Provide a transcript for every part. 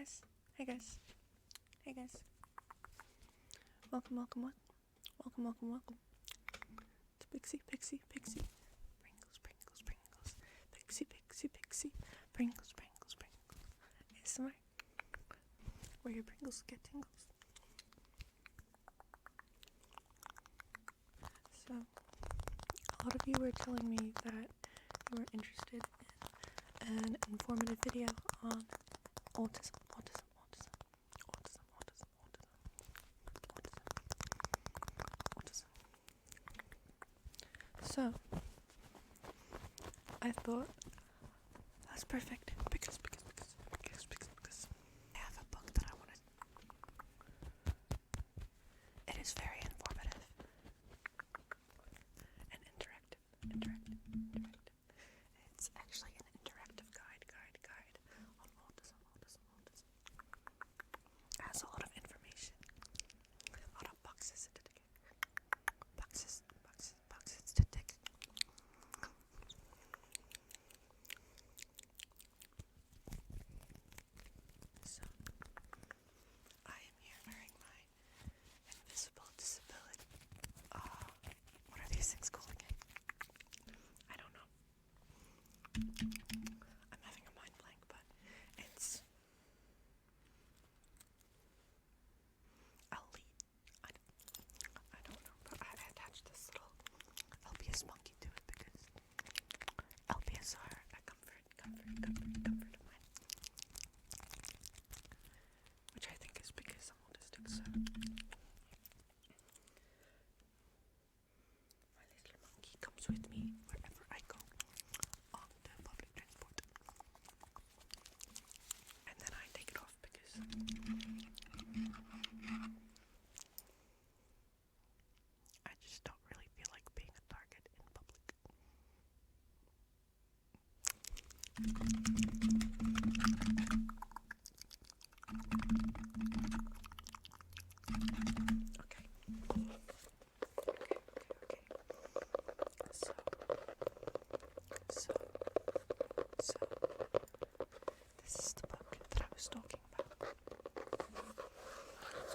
guys. Hey guys. Hey guys. Welcome. Welcome to Pixie. Pringles. Pixie. Pringles. ASMR. Where your Pringles get tingles. So, a lot of you were telling me that you were interested in an informative video on autism. So, I thought that's perfect because I have a book that I want to. It is very informative and interactive. It's actually an interactive guide on autism. It has a lot of information, a lot of boxes to tick. Boxes to tick. So, I am here wearing my invisible disability. What are these things called again? I don't know. I'm having a mind blank, but it's elite. I don't know, but I attached this little LPS monkey to it because LPS are a comfort of mine, which I think is because I'm autistic. So my little monkey comes with me wherever I go on the public transport, and then I take it off because I just don't really feel like being a target in public. Okay. So this is the book that I was talking about. It's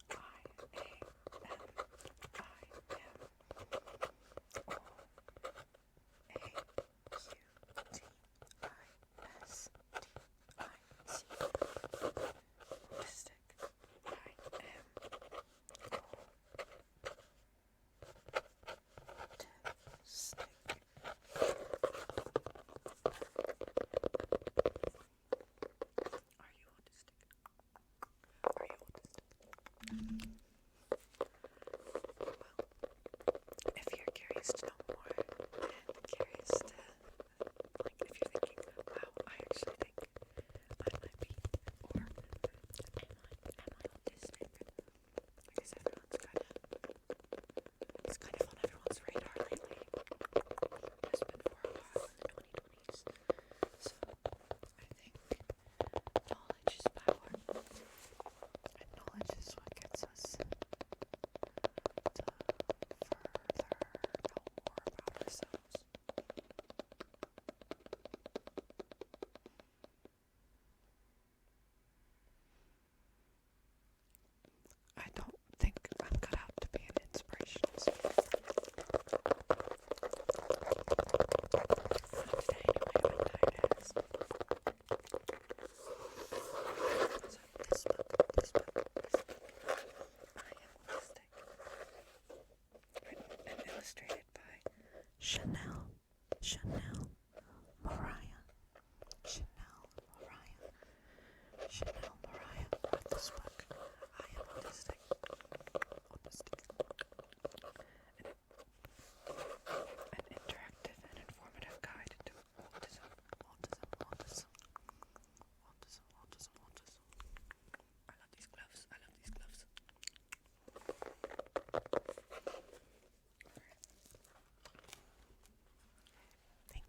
called if you're curious to know more and curious to, like, if you're thinking, wow, I actually think I might be, or am I autistic? Because it's kind of on everyone's radar lately. It has been for a while in the 2020s. So I think knowledge is power, and knowledge is what gets us to further know more about ourselves. I don't think I'm cut out to be an inspirational speaker. Not today, anyway. I'm tired ass. So this book, I Am Autistic, written and illustrated by Channelle Moriah. Channelle Moriah wrote this book. I Am Autistic. An interactive and informative guide to autism. I love these gloves. Thank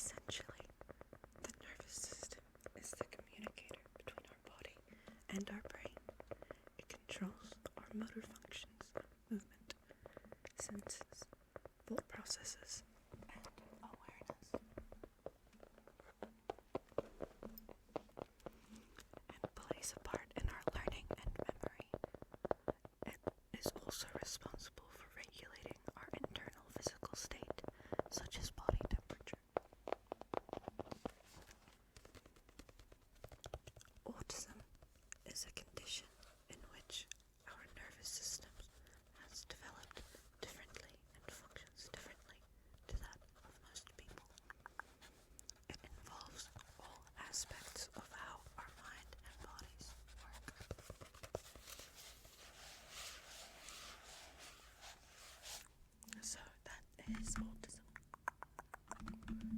Essentially, the nervous system is the communicator between our body and our brain. It controls our motor functions, movement, senses, thought processes, and awareness. And plays a part in our learning and memory. It is also responsible for regulating our internal physical state, such as body temperature. Autism is a condition in which our nervous system has developed differently and functions differently to that of most people. It involves all aspects of how our mind and bodies work. So that is autism,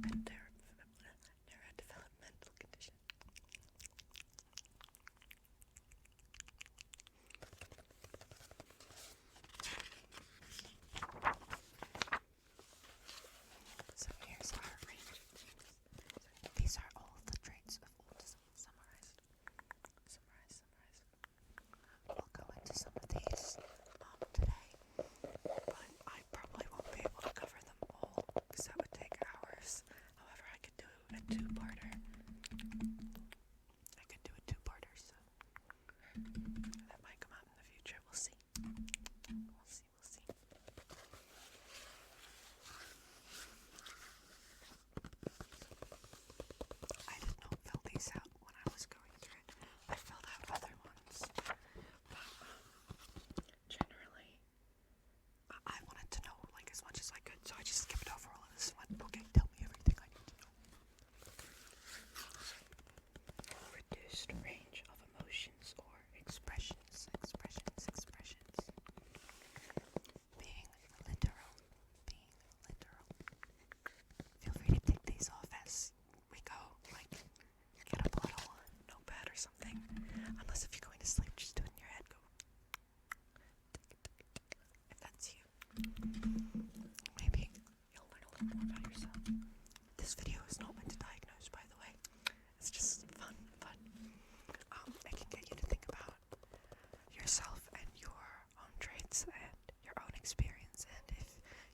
and neurodevelopmental condition. So here's our range of things. So these are all of the traits of autism summarized. We'll go into some of these today, but I probably won't be able to cover them all because that would take hours. However, I could do a two-parter. So that might come out in the future. We'll see. I did not fill these out when I was going through it. I filled out other ones. But generally, I wanted to know like as much as I could, so I just skipped over all of this one. Okay, tell me everything I need to know. Reduced range of emotions or expressions. Being literal. Feel free to take these off as we go, like get a little notepad or something. Unless if you're going to sleep, just do it in your head. Go. If that's you. Maybe you'll learn a little more about yourself. This video is not meant to diagnose, by the way. It's just fun. It can get you to think about yourself and your own traits and your own experience, and if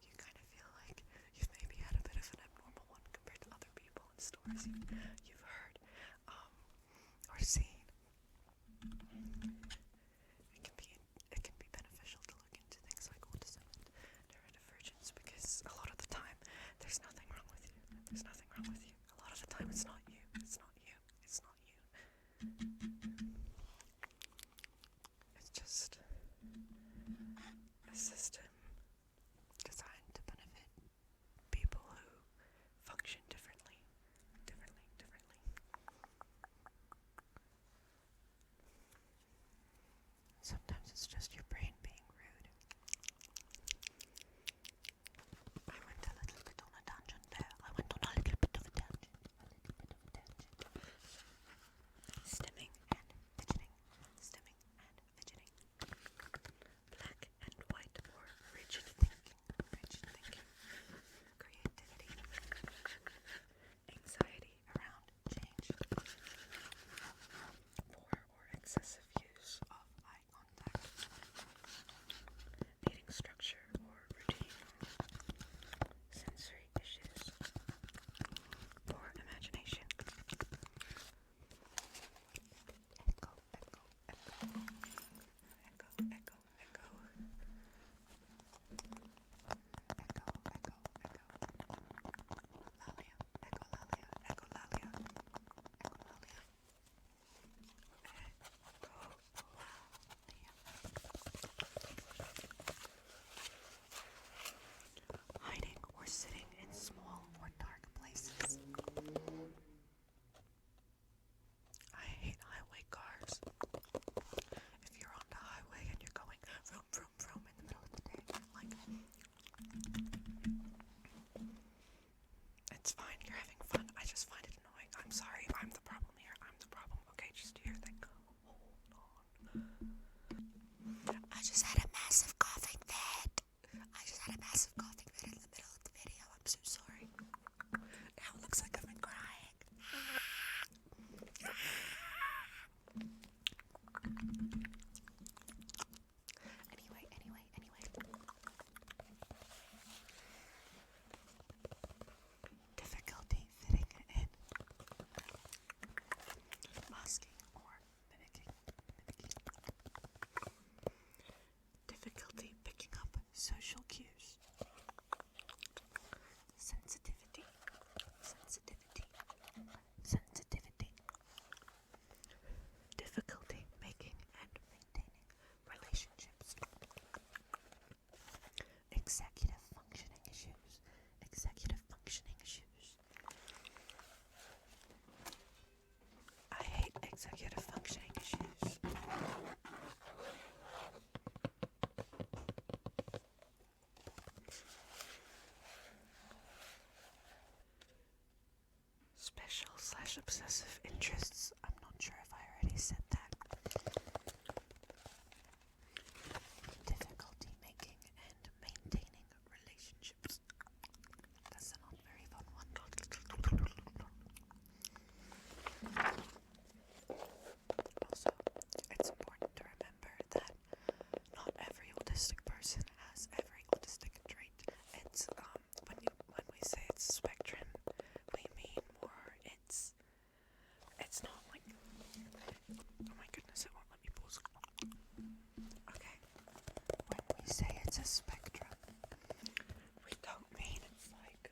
you kind of feel like you've maybe had a bit of an abnormal one compared to other people and stories you've heard or seen. It can be beneficial to look into things like autism and neurodivergence, because a lot of the time there's nothing wrong with you. A lot of the time it's not you. It's just a system designed to benefit people who function differently. Sometimes it's just your brain being rude. I went a little bit on a tangent there. Stimming and fidgeting. Black and white or rigid thinking. Creativity. Anxiety around change. Poor or excessive use of eye contact. Needing structure or routine. Sensory issues. Poor imagination. Hiding or sitting in small or dark places. I hate highway cars. If you're on the highway and you're going vroom vroom vroom in the middle of the day, like, it's fine, you're having fun. I just find it annoying. I'm sorry, I'm the problem here. Okay, just do your thing. Hold on. I just had a massive coughing fit in the middle of the video. I'm so sorry. Now it looks like social cues. Sensitivity. Sensitivity. Sensitivity. Difficulty making and maintaining relationships. Executive functioning issues. Executive functioning issues. I hate executive functioning issues. Special/obsessive interests. I'm not sure if I already said that. Difficulty making and maintaining relationships. That's a not very fun one. Also, it's important to remember that not every autistic person has every autistic trait. It's when we say it's a spectrum, we mean more it's not like, oh my goodness, it won't let me pause. Okay, when we say it's a spectrum, we don't mean it's like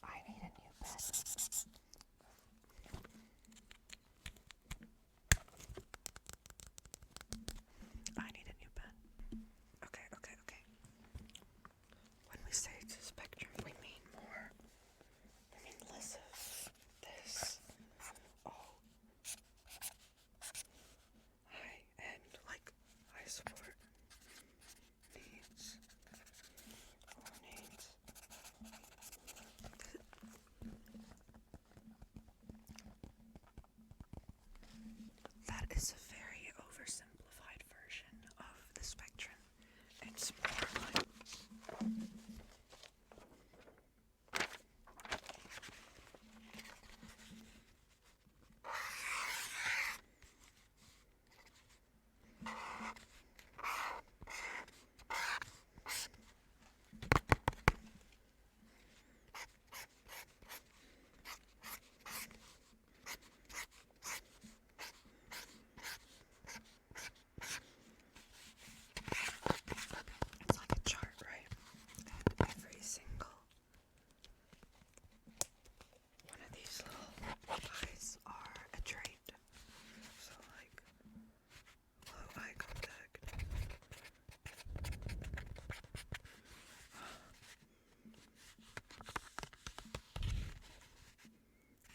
I need a new pen. I need a new pen. Okay. When we say it's a spectrum, we mean more. I mean less of this. Oh. High end, like high support needs. Or needs. That is a very oversimplified version of the spectrum. It's more like it's like a chart, right? And every single one of these little guys are a trait. So like low eye contact,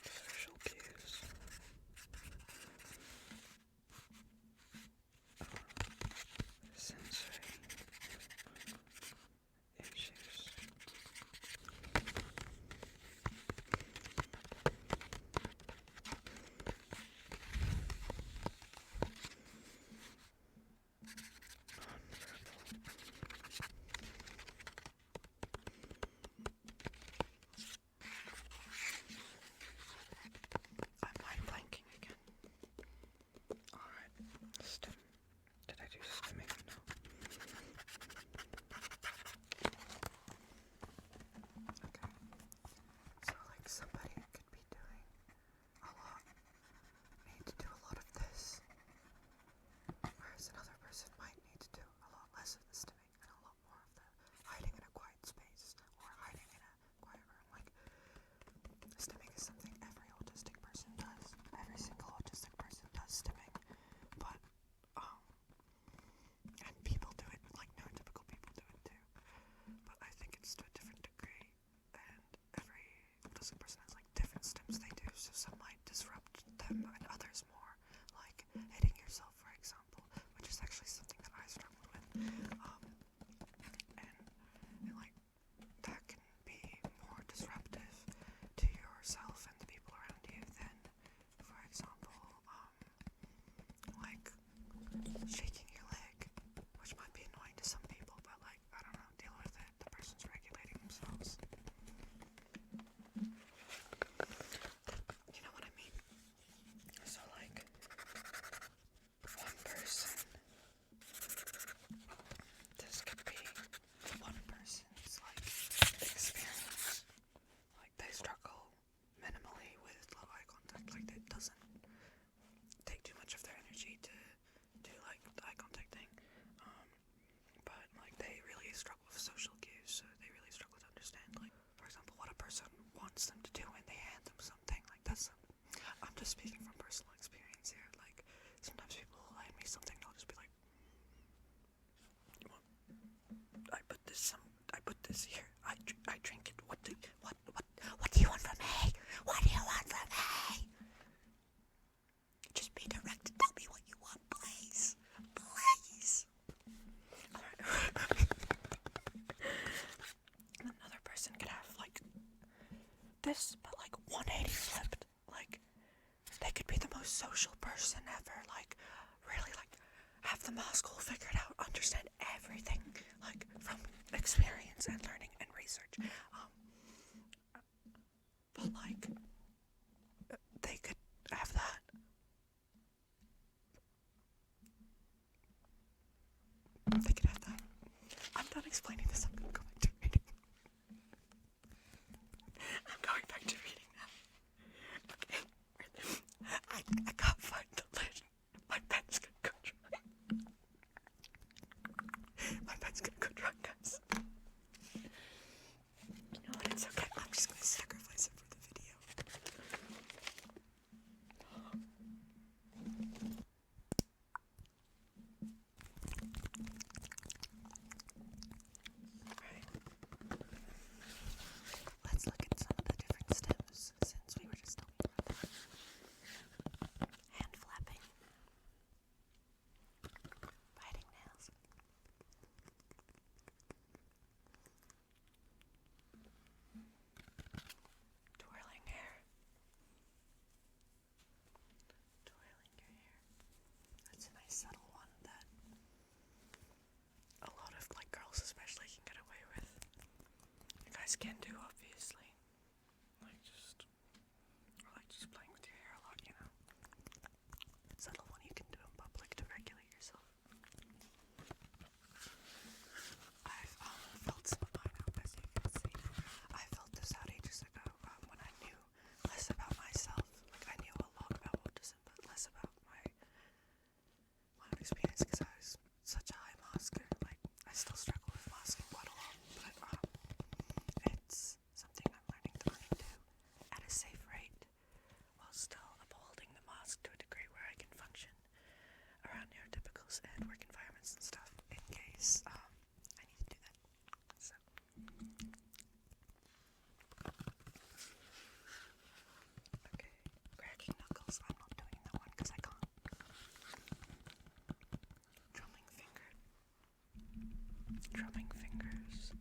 social cues, sensory issues. I'm mind blanking again. Alright, stim. Did I do stimming? No. Okay. So like somebody could be doing a lot, need to do a lot of this, whereas another person might need to do a lot less of the stimming and a lot more of the hiding in a quiet space or hiding in a quiet room. Like, stimming is something every autistic person does. Every single autistic person does stimming, but and people do it, like neurotypical people do it too. But I think it's to a different degree, and every autistic person has like different stims they do. So some might disrupt them, and others more, like hitting yourself, for example, which is actually something that I struggled with. And like that can be more disruptive to yourself and the people around you than, for example, like shaking your leg, which might be annoying to some people, but like, I don't know, deal with it. The person's regulating themselves. You know what I mean? So this here. I drink it. What do you want from me? What do you want from me? Just be direct and tell me what you want, please. Please. Alright. Another person could have, like, this, but, like, 180 flipped. Like, they could be the most social person ever. Like, really, like, have the mask all figured out, understand everything, like, from experience and learning and research. But, like, they could have that. They could have that. I'm done explaining this. I'm going back to reading. I'm going back to reading now. Okay. I can't find the lid. My pen's gonna go dry. My pen's gonna go dry, guys. You know what? It's okay. I'm just gonna sacrifice it for the video. Alright. Let's look at some of the different stems since we were just talking about that. Hand flapping. Biting nails. Twirling hair. Twirling your hair. That's a nice subtle one that a lot of, like, girls especially can get away with. You guys can do, obviously. Like, just playing with your hair a lot, you know. Subtle one you can do in public to regulate yourself. I've felt some of mine out, as you can see. I felt this out ages ago when I knew less about myself. Like, I knew a lot about autism, but less about my own experience because I was such a high masker. Like, I still struggle with masking quite a lot, but it's something I'm learning to do at a safe rate while still upholding the mask to a degree where I can function around neurotypicals and work environments and stuff in case I need to do that. So okay, cracking knuckles. I'm not doing that one because I can't. Drumming fingers.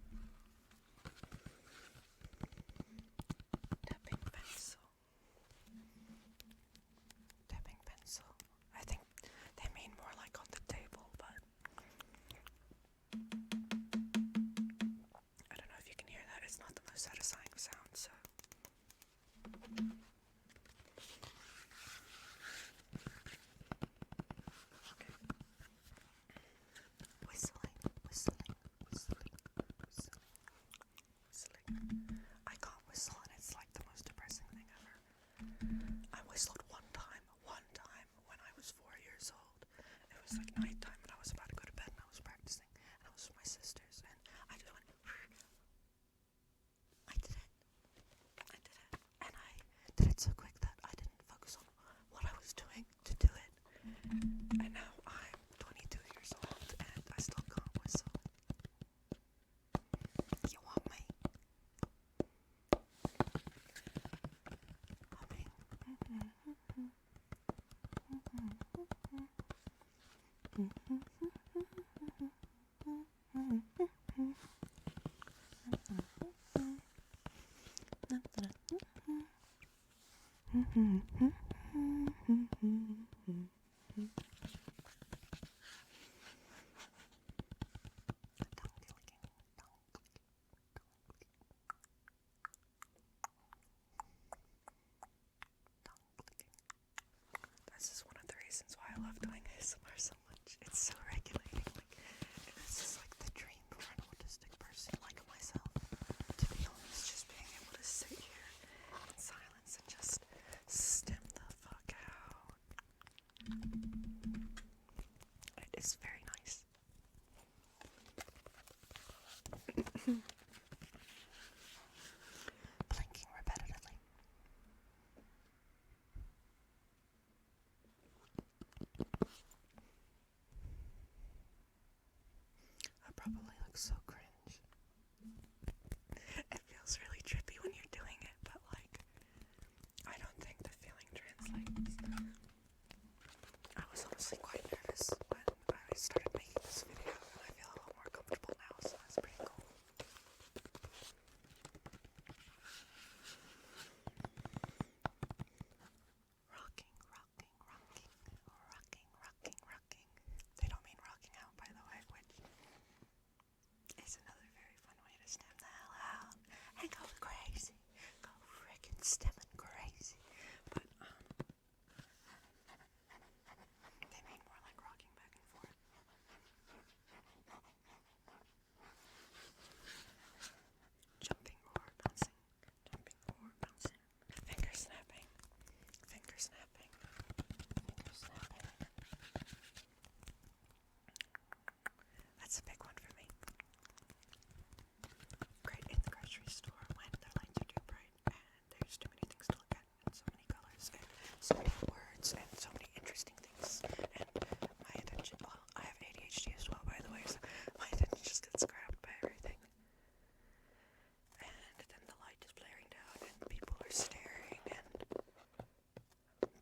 Tapping pencil. I think they mean more like on the table, but I don't know if you can hear that. It's not the most satisfying sound, so. Okay. Whistling. I can't whistle, and it's like the most depressing thing ever. I whistled one time when I was 4 years old. It was like nighttime and I was about to go to bed and I was practicing and I was with my sisters and I just went I did it and I did it so quick that I didn't focus on what I was doing to do it, and now I'm 22 years old and I still can't whistle. You want me? This is one of the reasons why I love doing ASMR so much. It's so regulating. Like, this is like the dream for an autistic person like myself. To be honest, just being able to sit here in silence and just stim the fuck out. It is very nice. Blinking repetitively. I probably look so cringe. feels really trippy when you're doing it, but like, I don't think the feeling translates. I was honestly quite nervous when I started making this video, and I feel a lot more comfortable now, so that's pretty cool. Rocking. They don't mean rocking out, by the way, which is another very fun way to stem the hell out and go crazy. Go frickin' stemming crazy. But, they mean more like rocking back and forth. Jumping or bouncing. Finger snapping. That's a big one for me. Great in the grocery store when the lights are too bright and there's too many things to look at and so many colors and so many words and so many interesting things, and my attention, well, I have ADHD as well, by the way, so my attention just gets grabbed by everything. And then the light is blaring down and people are staring, and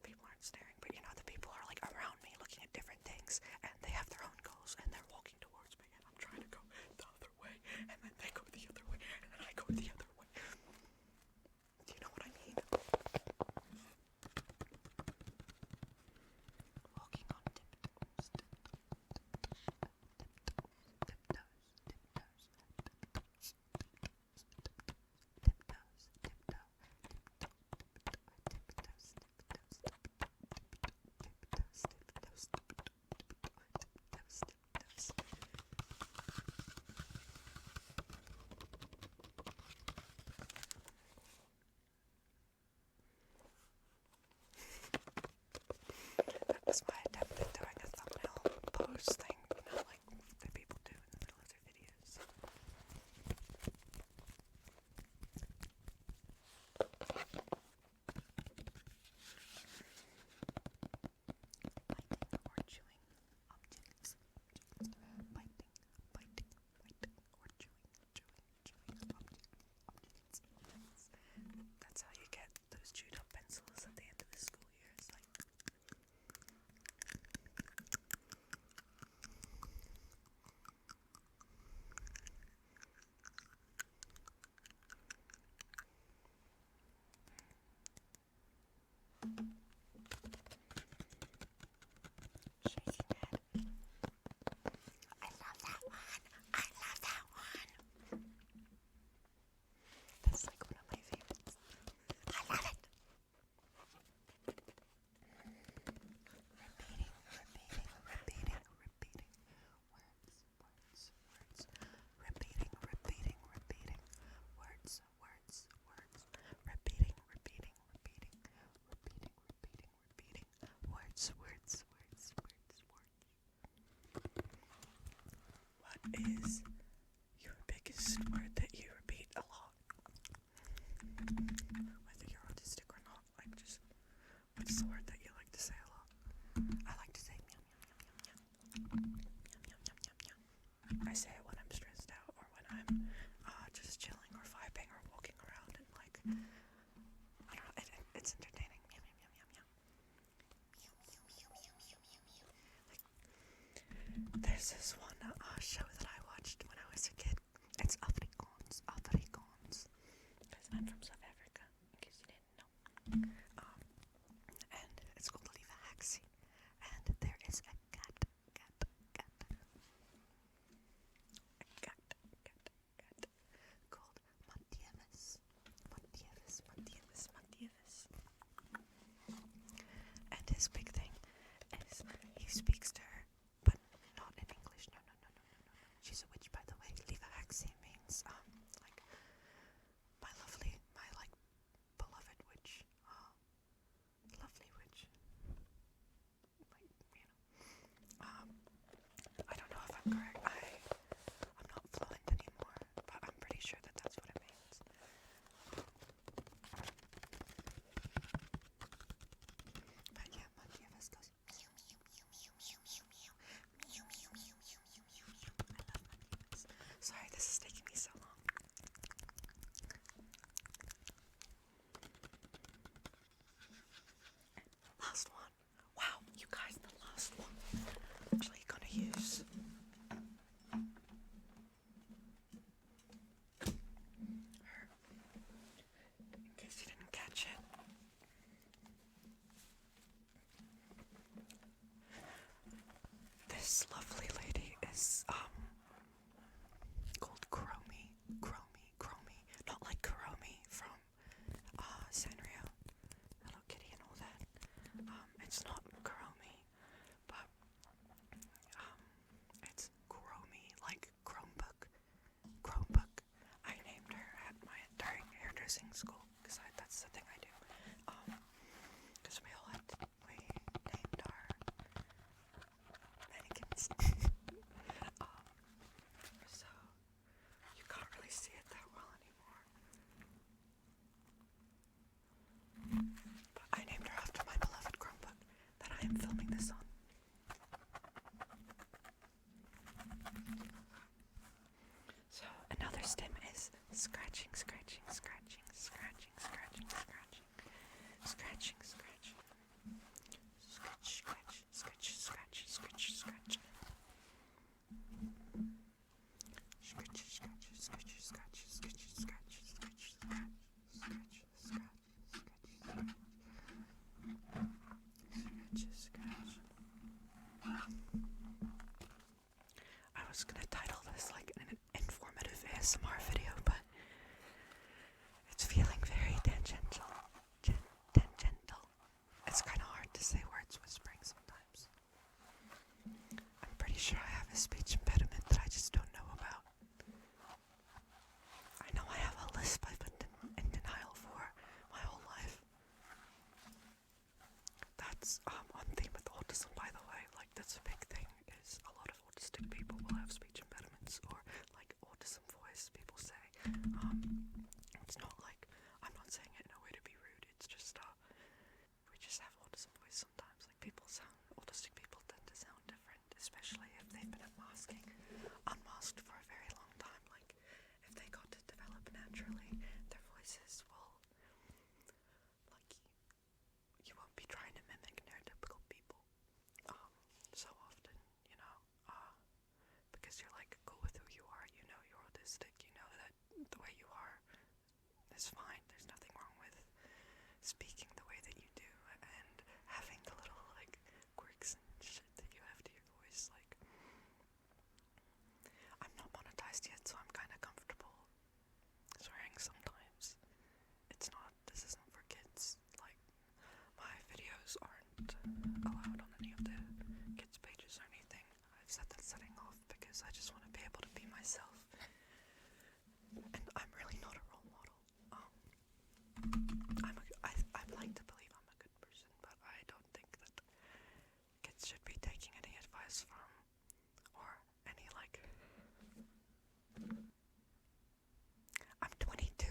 people aren't staring, but you know, the people are like around me looking at different things and they have their own goals and they're walking towards me and I'm trying to go the other way and then they go the other way and then I go the other way. Do you know what I mean? Walking on tiptoes. That was my attempt at doing a thumbnail pose thing, you know, like that people do in the middle of their videos. Biting or chewing objects. Biting or chewing objects. That's how you get those chewed up pencils at the end of the school year. It's like, shaking head. I love that one. That's like one of my favorites. I love it. Repeating. Words. Repeating. Words. Repeating. Words. What is your biggest word that you repeat a lot? Whether you're autistic or not, like just, what's the word that you like to say a lot? I like to say meow. I say it when I'm stressed out or when I'm just chilling or vibing or walking around and like, I don't know, it's entertaining. Meow. Like, there's this one show that I watched when I was a kid. It's Afrikaans. Because I'm from South Africa, in case you didn't know. And it's called Leave a Haxie. And there is a cat. Called Matthias. And his big thing is he speaks to her, but not in English. No. She's a witch, by the way. Leave a Haxie means like my like beloved witch. Lovely witch. Like, you know. I don't know if I'm correct. I'm not fluent anymore, but I'm pretty sure that that's what it means. But yeah, Matthias goes meow. I love Matthias. Sorry, this is taking me so long. choosing school, because that's the thing I do. Because we named our mannequins. So you can't really see it that well anymore. But I named her after my beloved Chromebook that I am filming this on. So another stim is scratching, scratching, scratching, scratching, scratching, scratching, scratching, scratching, scratch, scratch, scratch, scratch, scratch, scratch. Scratch, scratch, scratch, scratch, scratch, scratch, scratch, scratch, scratch, scratch. I was gonna title this like an informative ASMR video, but it's feeling very tangential. Tangential. It's kind of hard to say words whispering sometimes. I'm pretty sure I have a speech impediment that I just don't know about. I know I have a lisp I've been in denial for my whole life. That's on theme with autism, by the way. Like, that's a big thing, is a lot of autistic people will have speech impediments, or like autism voice, people say. It's not like, I'm not saying it in a way to be rude, it's just, we just have autism voice sometimes. Like, autistic people tend to sound different, especially if they've been unmasked for a very long time. Like, if they got to develop naturally, their voices will, like, you won't be trying to mimic neurotypical people, so often, you know, because you're, like, cool with who you are, you know you're autistic, you know that the way you are is fine, there's nothing wrong with speaking the way that you do, and having the little, like, quirks and shit that you have to your voice. Like, I'm not monetized yet, so I'm kind of comfortable swearing sometimes. This isn't for kids. Like, my videos aren't allowed on any of the kids' pages or anything. I've set that setting off because I just want to be able to be myself. And I'm really not a role model. I'd like to believe I'm a good person, but I don't think that kids should be taking any advice from, or any, like, I'm 22,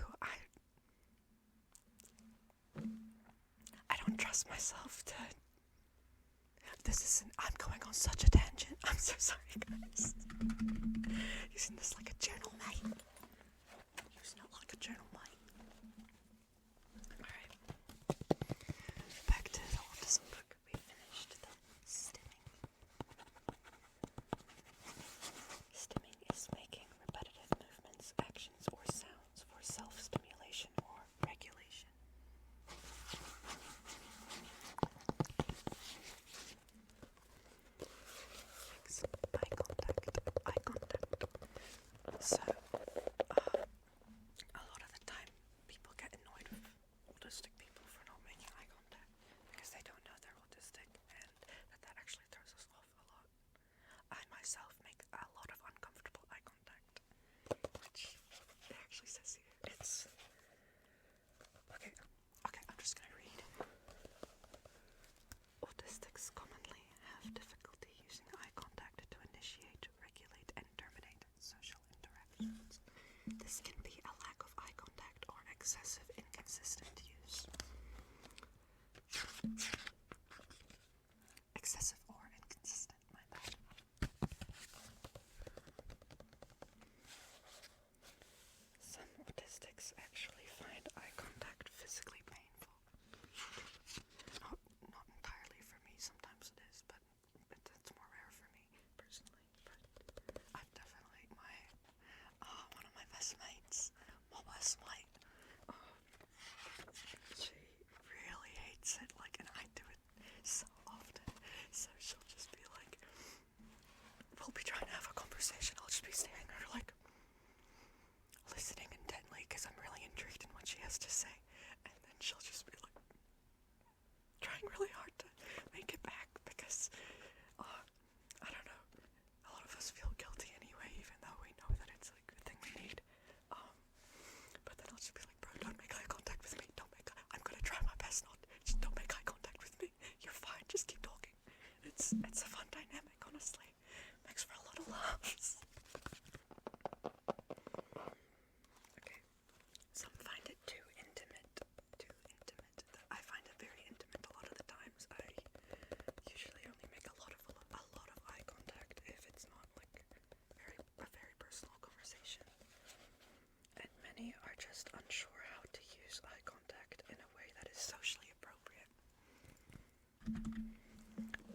I don't trust myself to, I'm going on such a tangent, I'm so sorry guys, using this like a journal mic, alright, back to the autism book, we finished the stimming. Stimming is making repetitive movements, actions, or sounds for self-stimulation or regulation. Eye contact. So, a lot of the time, people get annoyed with autistic people for not making eye contact because they don't know they're autistic, and that actually throws us off a lot. I myself make a lot of uncomfortable eye contact, which it actually says here. It's okay. I'm just gonna read. Autistics commonly have difficulty using eye contact to initiate, regulate, and terminate social interactions. This can be a lack of eye contact or excessive inconsistent use. Excessive or inconsistent, my bad. Some autistics actually find eye contact physically painful. Not entirely for me, sometimes it is, but it's more rare for me, personally. But I've definitely, one of my best mates, she really hates it, like, and I do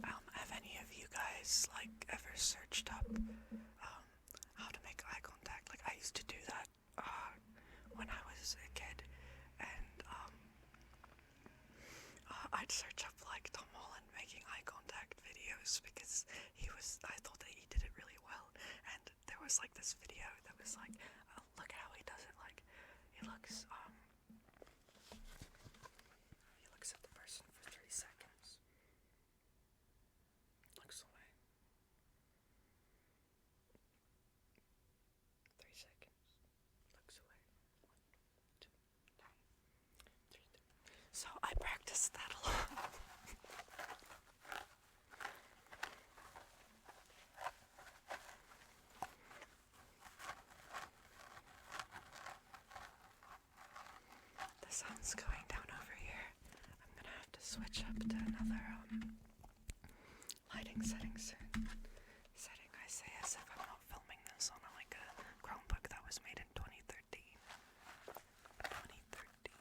Have any of you guys like ever searched up how to make eye contact? Like I used to do that when I was a kid, and I'd search up like Tom Holland making eye contact videos because I thought that he did it really well, and there was like this video that was like, look at how he does it, like he looks at the person for 3 seconds, looks away, 3 seconds, looks away, 1, 2, 3, 3. So I practiced that a lot. The sun's going down over here. I'm gonna have to switch up to another lighting setting soon. Setting, I say as if I'm not filming this on like a Chromebook that was made in 2013. 2013.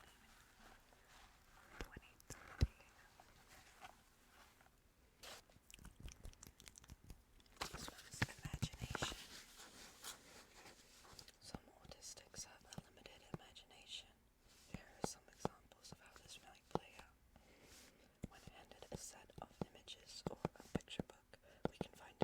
This one's imagination. Some autistics have a limited imagination. Here are some examples of how this might play out. When handed a set of images or a picture book, we can find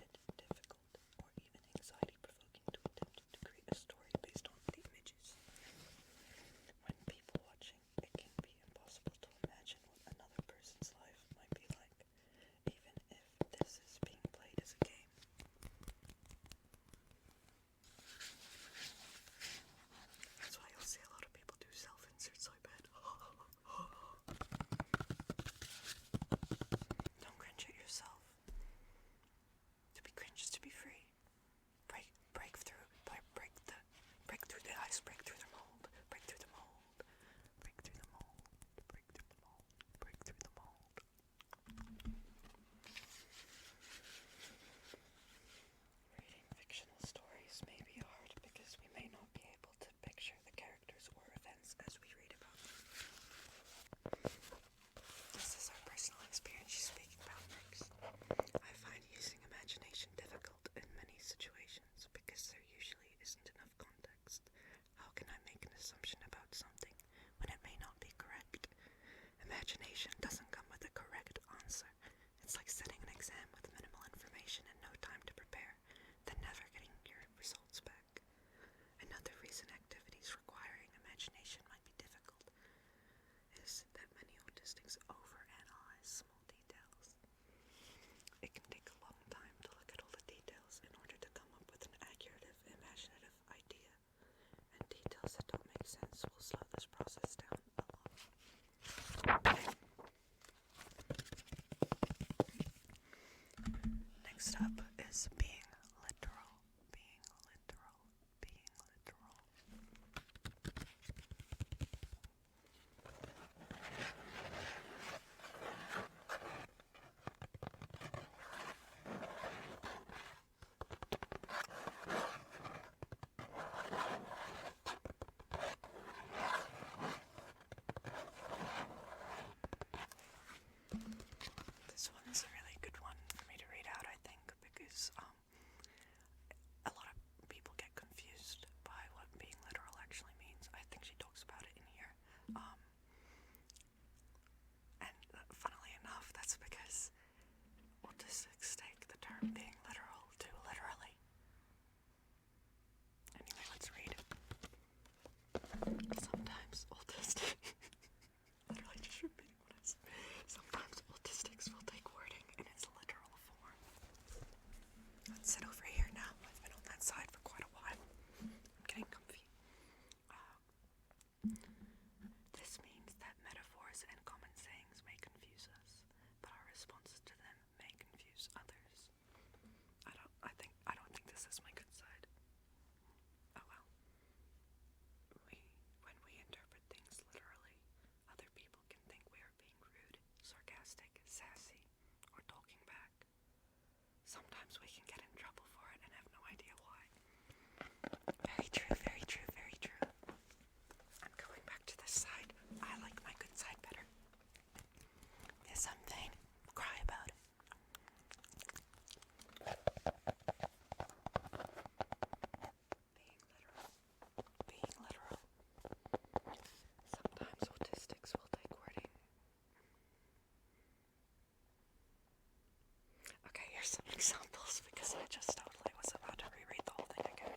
examples because I just totally was about to reread the whole thing again.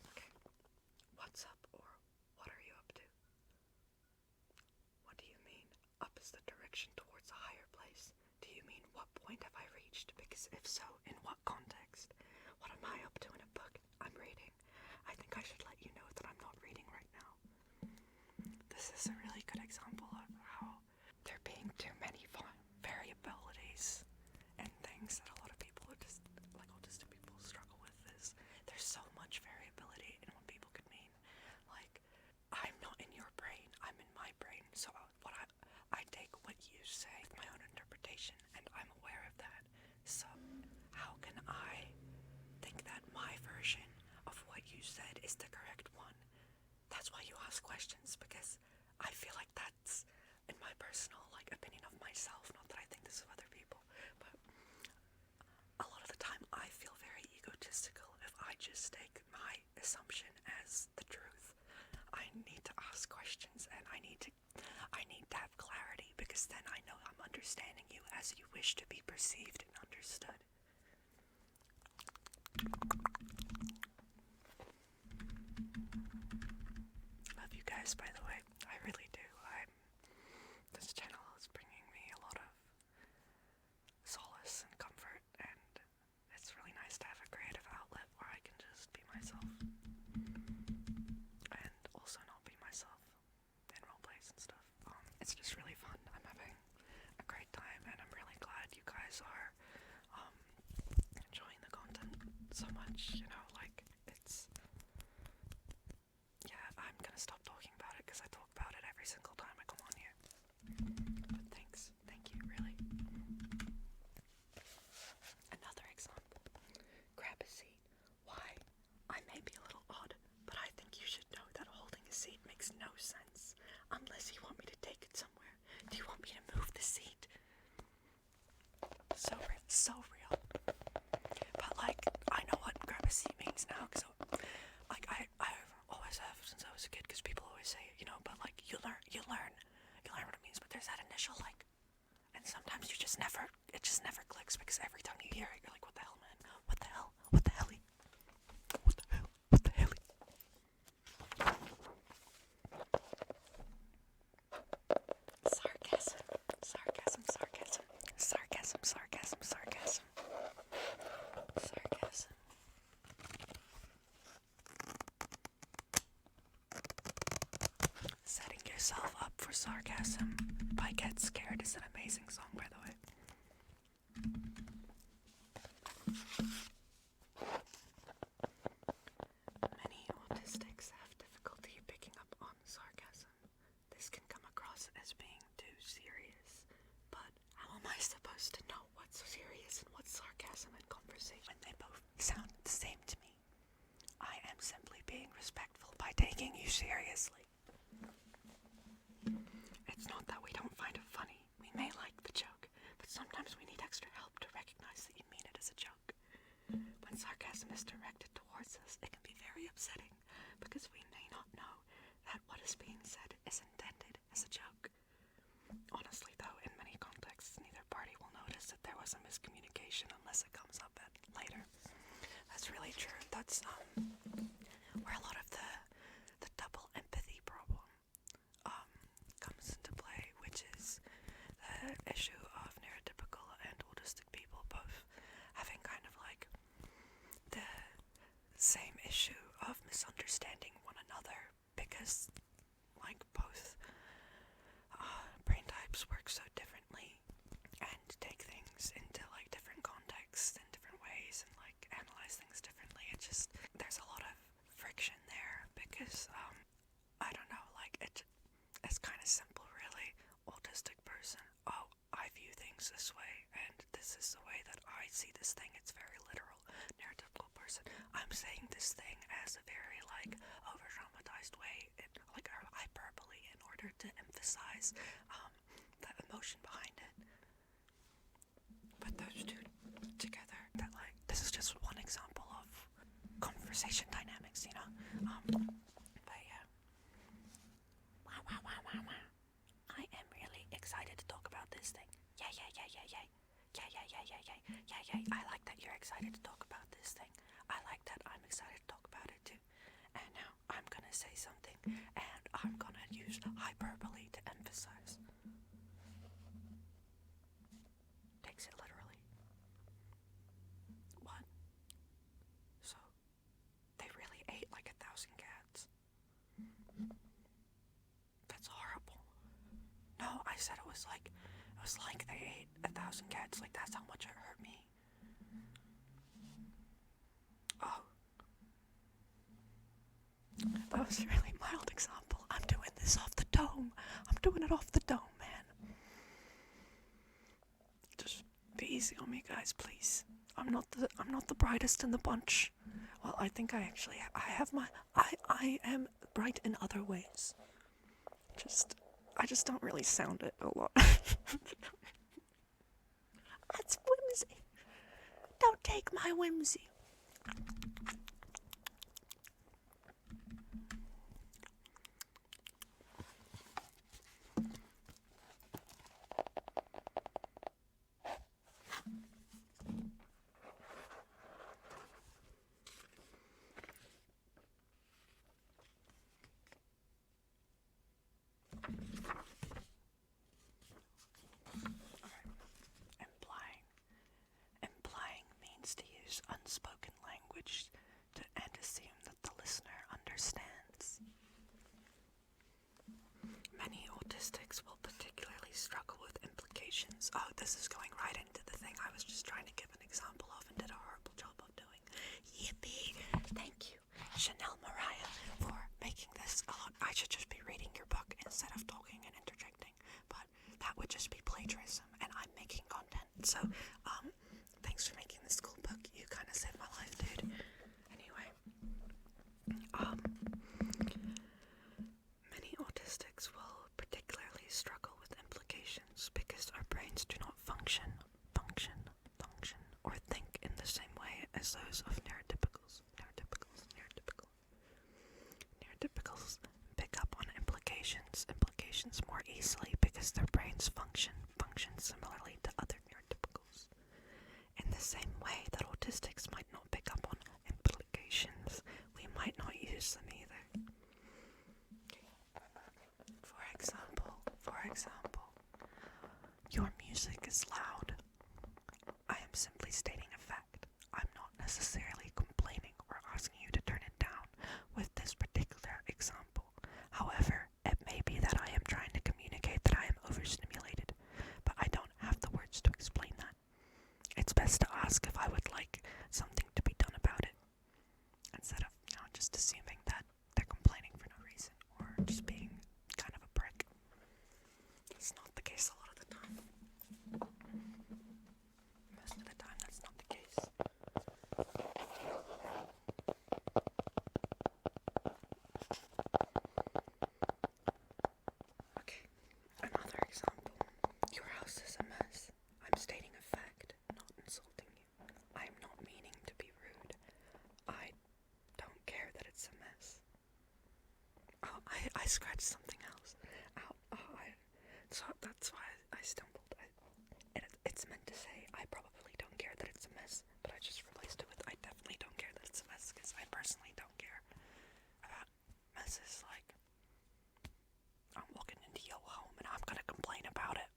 Okay. What's up, or what are you up to? What do you mean? Up is the direction towards a higher place. Do you mean what point have I reached? Because if so, in what context? What am I up to in a book I'm reading? I think I should let you know that I'm not reading right now. This is a really good example of how there being too many variabilities and things that a lot of people are just, like autistic people, struggle with. Is there's so much variability in what people could mean. Like, I'm not in your brain, I'm in my brain, so what I take what you say, my own interpretation, and I'm aware of that. So how can I think that my version of what you said is the correct one? That's why you ask questions, because I feel like that's in my personal opinion of myself, not that I think this of other people, but a lot of the time I feel very egotistical if I just take my assumption as the truth. I need to ask questions, and I need to have clarity, because then I know I'm understanding you as you wish to be perceived and understood. Love you guys, by the way. I really do. This channel is bringing me a lot of solace and comfort, and it's really nice to have a creative outlet where I can just be myself and also not be myself in role plays and stuff. It's just really fun. I'm having a great time, and I'm really glad you guys are enjoying the content so much. It's I'm gonna stop talking about it because I talk about it every single time I come on here. But thanks. Thank you, really. Another example. Grab a seat. Why? I may be a little odd, but I think you should know that holding a seat makes no sense. Unless you want me to take it somewhere. Do you want me to move the seat? So real. So real. But I know what grab a seat means now, because I always have since I was a kid, because people always say it, but you learn what it means, but there's that initial and sometimes it just never clicks, because every time you hear it, you're like, what the hell, man? What the hell? What the helly? What the hell? What the helly? Sarcasm. Sarcasm, sarcasm. Sarcasm, sarcasm, sarcasm. Sarcasm. Setting yourself up for sarcasm by Get Scared is an amazing song, by the way. Many autistics have difficulty picking up on sarcasm. This can come across as being too serious, but how am I supposed to know what's serious and what's sarcasm in conversation when they both sound the same to me? I am simply being respectful by taking you seriously. It's not that we don't find it funny. We may like the joke, but sometimes we need extra help to recognize that you mean it as a joke. When sarcasm is directed towards us, it can be very upsetting, because we may not know that what is being said is intended as a joke. Honestly, though, in many contexts, neither party will notice that there was a miscommunication unless it comes up later. That's really true. That's where a lot of the double empathy problem comes into play, which is the issue of neurotypical and autistic people both having kind of the same issue of misunderstanding one another, because both brain types work so differently and take things into different contexts in different ways, and analyze things differently. There's a lot of friction there, because I don't know, it's kind of simple, really. Autistic person, oh, I view things this way, and this is the way that I see this thing, it's very literal. Neurotypical person, I'm saying this thing as a very over dramatized way, hyperbole, in order to emphasize the emotion behind it. But those two together, this is just one example of conversation dynamics, but yeah. Wow. I am really excited to talk about this thing. Yay. said it was like they ate 1,000 cats. Like, that's how much it hurt me. Oh. That was a really mild example. I'm doing this off the dome. I'm doing it off the dome, man. Just be easy on me, guys, please. I'm not the brightest in the bunch. Well, I think I am bright in other ways. I just don't really sound it a lot. That's whimsy. Don't take my whimsy. Implying means to use unspoken language and assume that the listener understands. Many autistics will particularly struggle with implications. Oh, this is going right into the thing I was just trying to give an example of and did a horrible job of doing. Yippee! Thank you, Channelle Moriah, for making this. I should just be reading your book instead of talking and interjecting, but that would just be plagiarism, and I'm making content. So, thanks for making this cool book. You kind of saved my life, dude. Anyway, many autistics will particularly struggle with implications because our brains do not function, or think in the same way as those of neurotypicals. Neurotypicals pick up on implications more easily because their brains function similarly to other neurotypicals. In the same way that autistics might not pick up on implications, we might not use them either. For example, your music is loud. I am simply stating a fact. I'm not necessarily complaining or asking you to turn it down with this particular example. However, it may be that I am trying to communicate that I am overstimulated, but I don't have the words to explain that. It's best to ask if I would like something to be done about it, instead of, just assuming that they're complaining for no reason, or just being kind of a prick. It's not the case a lot of the time. Most of the time, that's not the case. Okay, another example. Your house is a mess. I'm stating a fact, not insulting you. I am not meaning to be rude. I don't care that it's a mess. Oh, I scratched something else. Ow, so that's why I stumbled. It's meant to say, I probably don't care that it's a mess, but I just replaced it with, I definitely don't care that it's a mess, because I personally don't care about messes. Like, I'm walking into your home and I'm gonna complain about it.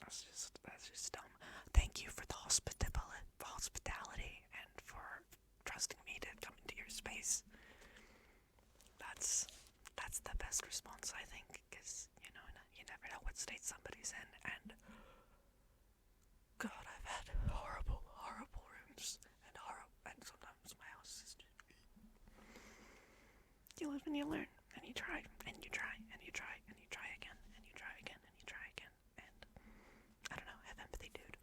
That's just dumb. Thank you for the hospitality and for trusting me to come into your space. That's the best response, I think, because, you never know what state somebody's in, and God, I've had horrible rooms, and sometimes my house is just, you live and you learn, and you try, and you try, and you try, and you try again, and you try again, and you try again, and, I don't know, have empathy, dude.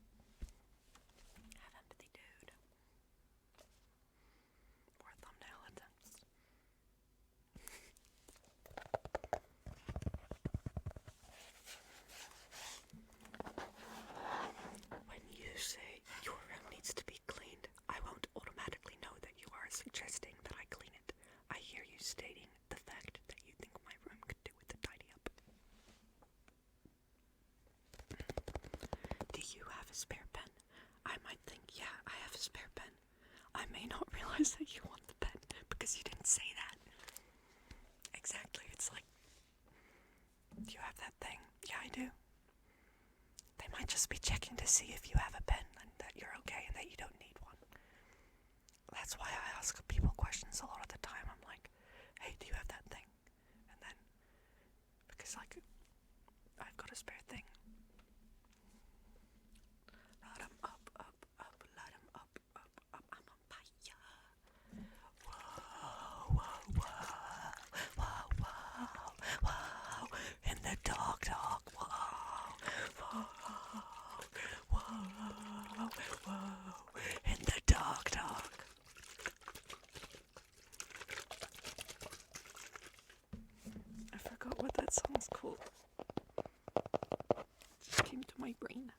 Or thumbnail attempts. When you say your room needs to be cleaned, I won't automatically know that you are suggesting that I clean it. I hear you stating the fact that you think my room could do with a tidy up. Do you have a spare pen? I might think, yeah, I have a spare pen. I may not realize that you want the pen because you didn't say that. Exactly, it's like, do you have that thing? Yeah, I do. They might just be checking to see if you have a pen and that you're okay and that you don't need one. That's why I ask people questions a lot of the time. I'm like, hey, do you have that thing? And then, because like, whisper thing. Light 'em up, up, up, light 'em up, up, up, I'm on fire. Whoa, whoa, whoa, whoa, whoa, whoa, in the dark, dark, whoa, whoa, whoa, whoa, in the dark, dark. I forgot what that song's called. It just came to my brain.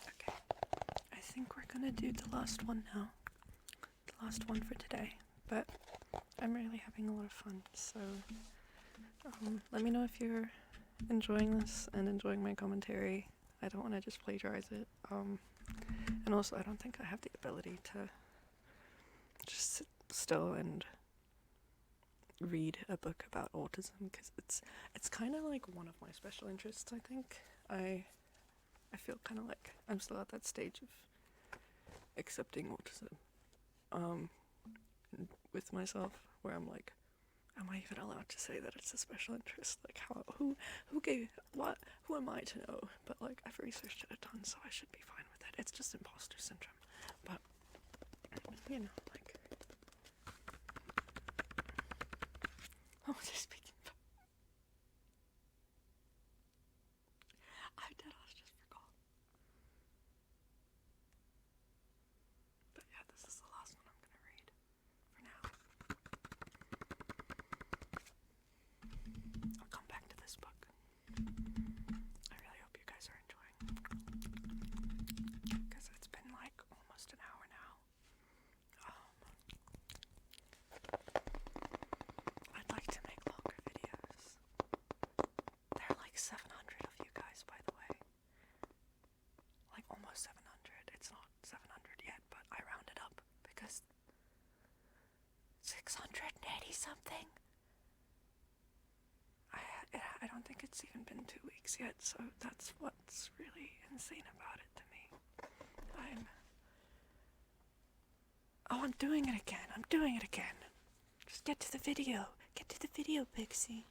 Okay, I think we're gonna do the last one now. The last one for today, but I'm really having a lot of fun, so let me know if you're enjoying this and enjoying my commentary. I don't want to just plagiarize it, and also I don't think I have the ability to just sit still and read a book about autism, because it's kind of like one of my special interests. I think I feel kind of like I'm still at that stage of accepting autism with myself, where I'm like, am I even allowed to say that it's a special interest? Like, who am I to know? But like, I've researched it a ton, so I should be fine with it. It's just imposter syndrome, but you know, like, what was I speaking about? I just forgot. But yeah, this is the last one I'm gonna read for now. I'll come back to this book. I really hope you guys are enjoying, because it's been like almost an hour now. I'd like to make longer videos. There are like 700 of you guys, by the way. Like almost 700. It's not 700 yet, but I rounded up because 680 something. I don't think it's even been 2 weeks yet, so that's what's really insane about it to me. I'm doing it again. I'm doing it again. Just get to the video. Get to the video, Pixie.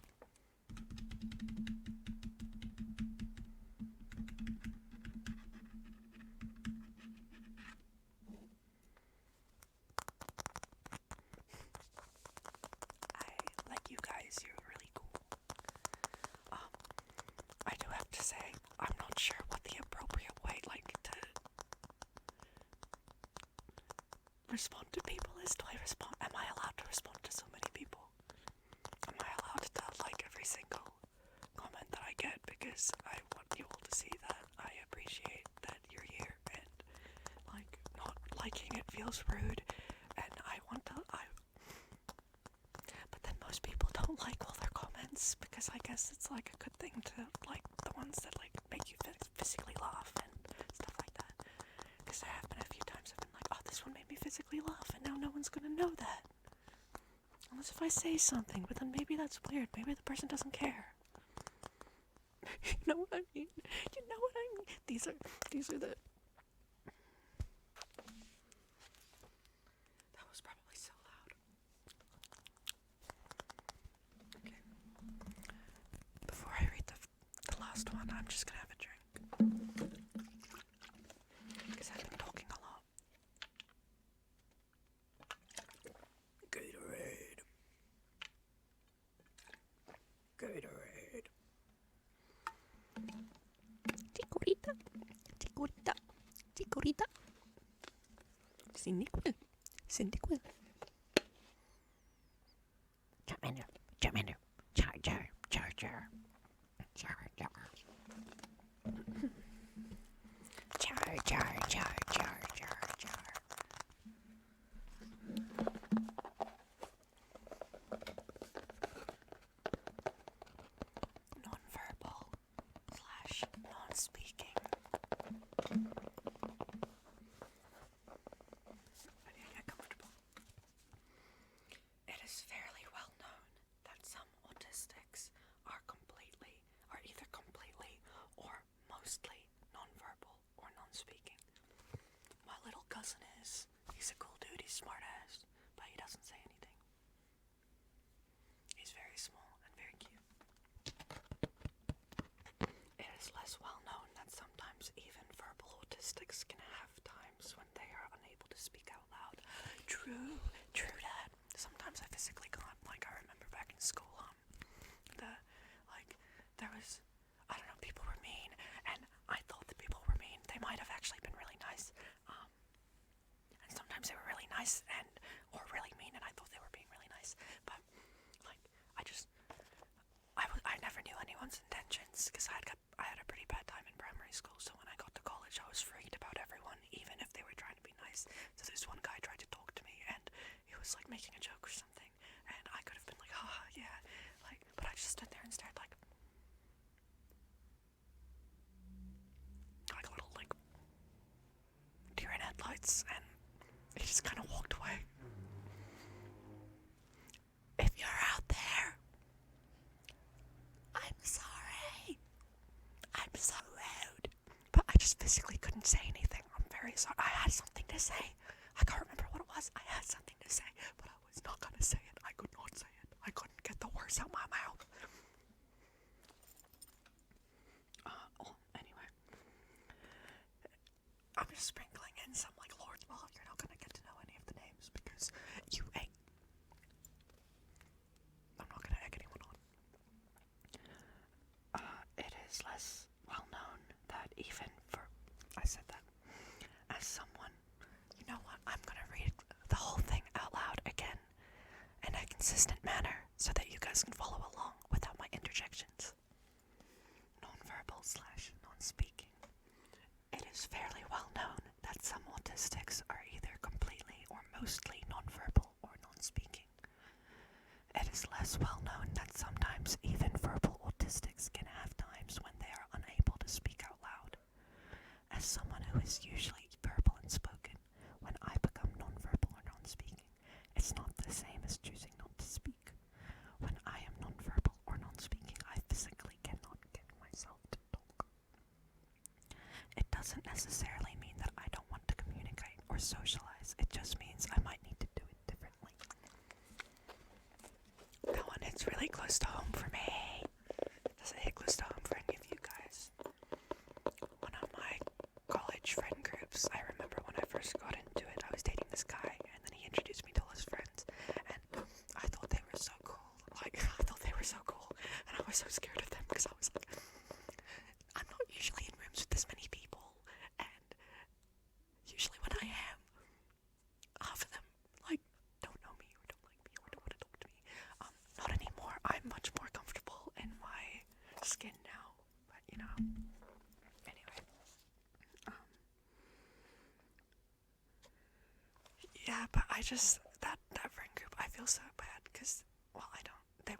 I like you guys. You're really cool. I do have to say, I'm not sure what the appropriate way, like, to respond to people is. Am I allowed to respond to so many people? Am I allowed to like every single comment that I get? Because I want you all to see that I appreciate that you're here, and like, not liking it feels rude, and but then most people don't like all their comments, because I guess it's like a good thing to like the ones that like make you physically laugh and stuff like that. Because there have been a few times I've been like, oh, this one made me physically laugh, and now no one's gonna know that. Unless if I say something, but then maybe that's weird. Maybe the person doesn't care. You know what I mean? You know what I mean? These are the... That was probably so loud. Okay. Before I read the last one, I'm just gonna have a drink. Because I've been talking a lot. Gatorade. Chikorita. Cyndaquil. Charmander. Charger. Non-verbal / non-speaking. I need to get comfortable. It is fairly well known that some autistics are either completely or mostly non-verbal or non-speaking. My little cousin is. He's a cool dude, he's smart ass, but he doesn't say anything. He's very is less well known that sometimes even verbal autistics can have times when they are unable to speak out loud. True that. Sometimes I physically can't. Like, I remember back in school, there was, I don't know, people were mean, and I thought that people were mean. They might have actually been really nice, and sometimes they were really nice or really mean, and I thought they were being really nice, but, like, I never knew anyone's intentions, because I had a pretty bad time in primary school, so when I got to college, I was freaked about everyone, even if they were trying to be nice. So this one guy tried to talk to me, and he was, like, making a joke or something, and I could have been like, haha, yeah, like, but I just stood there and stared, like a little, like, deer in headlights, and he just kind of walked away. If you're out there, I'm sorry. I'm so rude. But I just physically couldn't say anything. I'm very sorry. I had something to say. I can't remember what it was. I had something to say, but I was not gonna say it. I could not say it. I couldn't get the words out my mouth. Anyway. I'm just sprinkling in some, like, Lord's Law. You're not gonna get to know any of the names because you ain't. I'm not gonna egg anyone on. It is less well known that even for, I said that, as someone, you know what, I'm gonna read the whole thing out loud again in a consistent manner so that you guys can follow along without my interjections. Nonverbal / non-speaking. It is fairly well known that some autistics are either completely or mostly nonverbal or non-speaking. It is less well known that sometimes even verbal autistics can have times when they are unable to speak out loud. As someone who is usually verbal and spoken, when I become nonverbal or non-speaking, it's not the same as choosing not to speak. When I am nonverbal or non-speaking, I physically cannot get myself to talk. It doesn't necessarily mean that I don't want to communicate or socialize. It just means I might need to do it differently. That one hits really close to home for me. Does it hit close to home for any of you guys? One of my college friend groups, I remember when I first got into it, I was dating this guy, and then he introduced me to all his friends, and I thought they were so cool. And I was so scared of them, because I was like, I'm not usually in rooms with this many people, and usually when I am, half of them, like, don't know me or don't like me or don't want to talk to me. Not anymore. I'm much more comfortable in my skin now, but, you know, anyway. Yeah, but I just, that friend group, I feel so bad, because, well,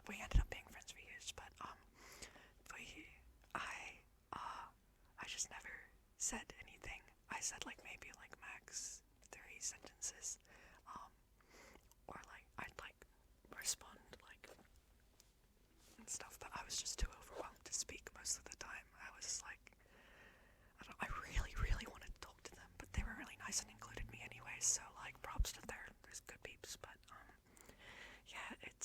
we ended up being friends for years, but, I just never said anything. I said, like, maybe, like, max 3 sentences, or, like, I'd, like, respond, like, and stuff, but I was just too overwhelmed to speak most of the time. I was, like, I really, really wanted to talk to them, but they were really nice and included me anyway, so, like, props to there's good peeps, but, yeah, it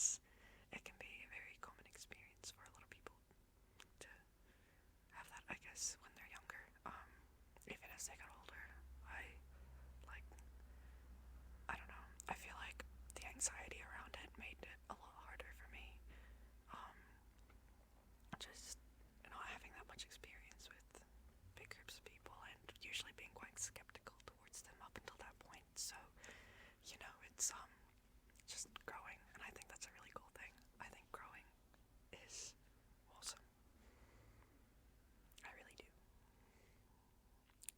can be a very common experience for a lot of people to have that, I guess, when they're younger. Even as they got older, I don't know, I feel like the anxiety around it made it a lot harder for me. Just not having that much experience with big groups of people and usually being quite skeptical towards them up until that point. So, you know, it's just growing, and I think that's a really cool thing. I think growing is awesome. I really do.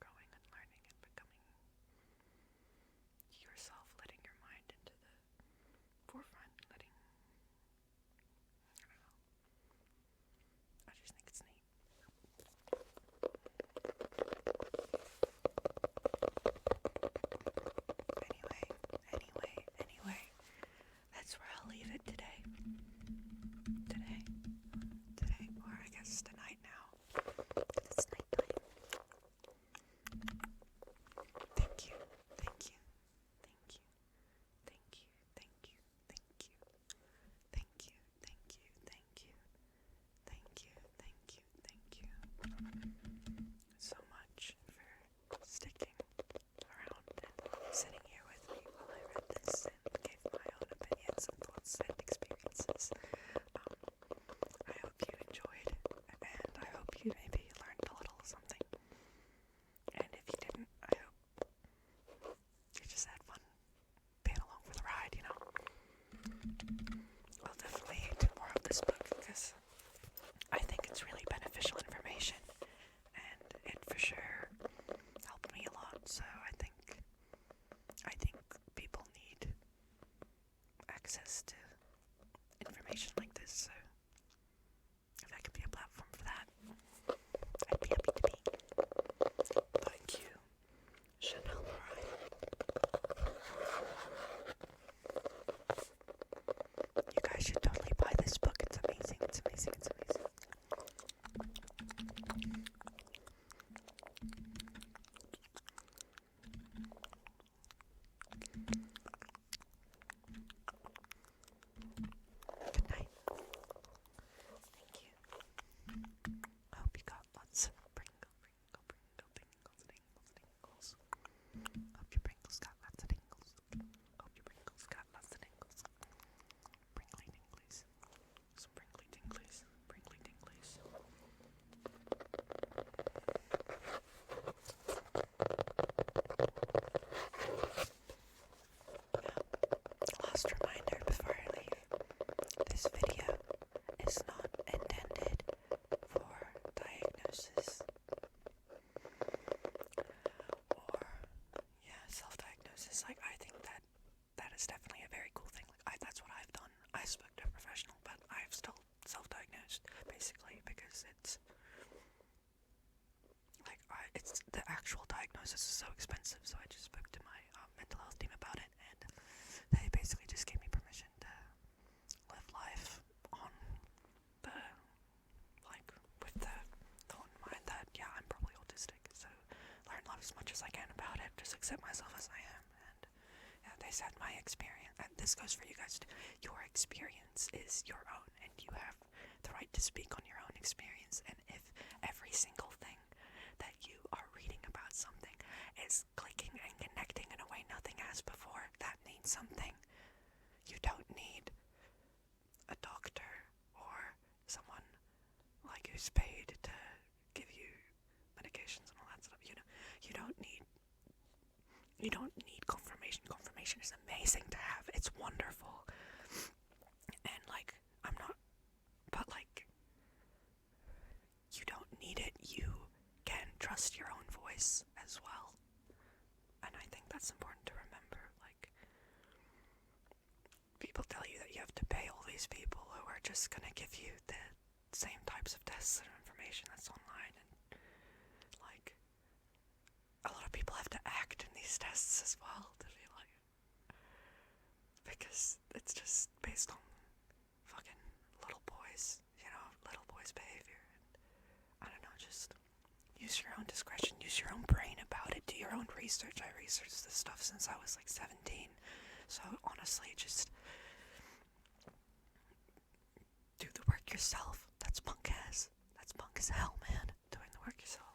Growing and learning and becoming yourself, letting your mind into the forefront, letting, I don't know, I just think it's neat. Anyway, Because, like, I think that is definitely a very cool thing. Like, that's what I've done. I spoke to a professional, but I've still self-diagnosed, basically, because it's like, it's the actual diagnosis is so expensive, so I just spoke to my mental health team about it, and they basically just gave me permission to live life on the, like, with the thought in mind that, yeah, I'm probably autistic, so learn love as much as I can about it, just accept myself as I am, and yeah, they said my experience, and this goes for you guys too, your experience is your own, and you have the right to speak on your own experience, and if every single thing that you are reading about something is clicking and connecting in a way nothing has before, that means something. You don't need a doctor or someone like who's paid to give you medications and all that stuff. You don't need confirmation. Confirmation is amazing to have. It's wonderful. And like, but like, you don't need it. You can trust your own voice as well. And I think that's important to remember. Like, people tell you that you have to pay all these people who are just gonna give you the same types of tests and information that's online, and like, a lot of people have to act in these tests as well to be like, because it's just based on fucking little boys, little boys' behavior, and I don't know, just use your own discretion, use your own brain about it, do your own research. I researched this stuff since I was like 17, so honestly, just do the work yourself. That's punk as hell, man, doing the work yourself.